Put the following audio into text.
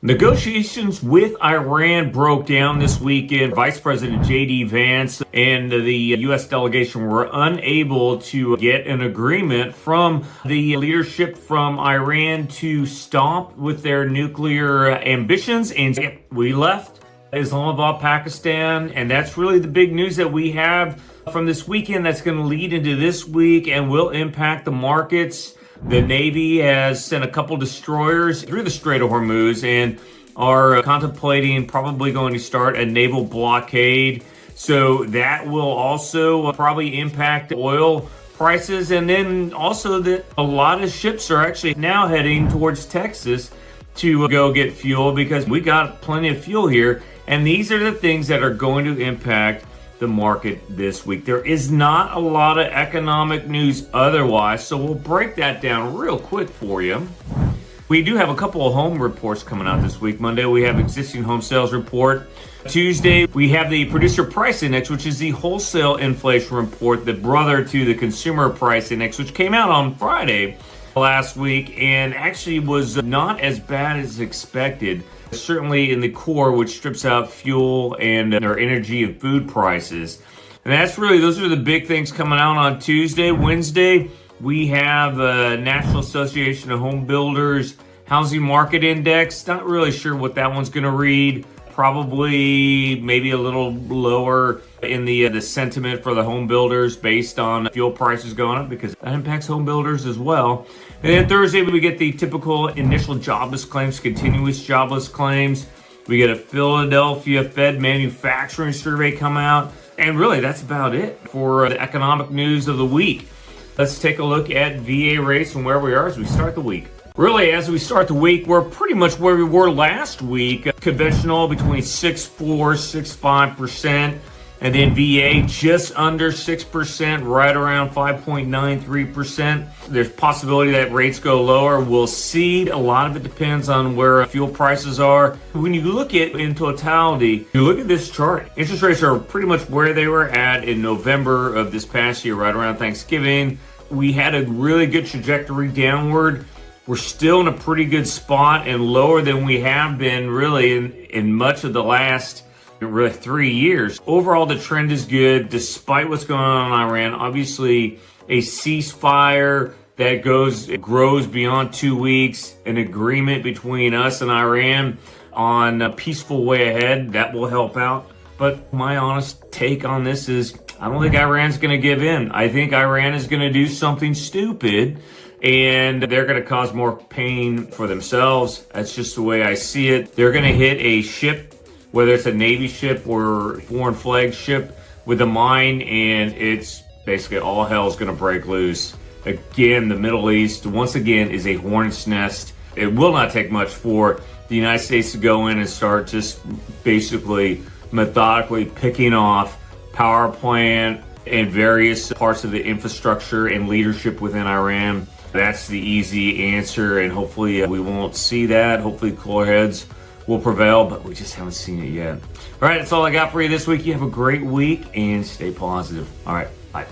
Negotiations with Iran broke down this weekend. Vice President J.D. Vance and the U.S. delegation were unable to get an agreement from the leadership from Iran to stop with their nuclear ambitions. And we left Islamabad, Pakistan, and that's really the big news that we have from this weekend that's going to lead into this week and will impact the markets. The Navy has sent a couple destroyers through the Strait of Hormuz and are contemplating probably going to start a naval blockade. So that will also probably impact oil prices. And then also that a lot of ships are actually now heading towards Texas to go get fuel because we got plenty of fuel here. And these are the things that are going to impact the market this week. There is not a lot of economic news otherwise, so we'll break that down real quick for you. We do have a couple of home reports coming out this week. Monday, we have existing home sales report. Tuesday, we have the producer price index, which is the wholesale inflation report, the brother to the consumer price index, which came out on Friday last week and actually was not as bad as expected. Certainly in the core, which strips out fuel and our energy and food prices. And those are the big things coming out on Tuesday. Wednesday, we have National Association of Home Builders Housing Market Index. Not really sure what that one's going to read. Probably maybe a little lower in the sentiment for the home builders based on fuel prices going up because that impacts home builders as well. And then Thursday, we get the typical initial jobless claims, continuous jobless claims. We get a Philadelphia Fed manufacturing survey come out. And really, that's about it for the economic news of the week. Let's take a look at VA rates and where we are as we start the week. Really, as we start the week, we're pretty much where we were last week. Conventional between 6.4%, 6.5%. And then VA just under 6%, right around 5.93%. There's possibility that rates go lower. We'll see. A lot of it depends on where fuel prices are. When you look at in totality, you look at this chart, interest rates are pretty much where they were at in November of this past year, right around Thanksgiving. We had a really good trajectory downward. We're still in a pretty good spot and lower than we have been really in much of the last really 3 years. Overall, the trend is good despite what's going on in Iran. Obviously, a ceasefire that grows beyond 2 weeks, an agreement between us and Iran on a peaceful way ahead, that will help out. But my honest take on this is I don't think Iran's going to give in. I think Iran is going to do something stupid and they're going to cause more pain for themselves. That's just the way I see it. They're going to hit a ship, whether it's a Navy ship or foreign flag ship with a mine, and it's basically all hell's going to break loose. Again, the Middle East, once again, is a hornet's nest. It will not take much for the United States to go in and start just basically methodically picking off power plant and various parts of the infrastructure and leadership within Iran. That's the easy answer, and hopefully we won't see that. Hopefully cooler heads will prevail, but we just haven't seen it yet. All right, that's all I got for you this week. You have a great week and stay positive. All right, bye.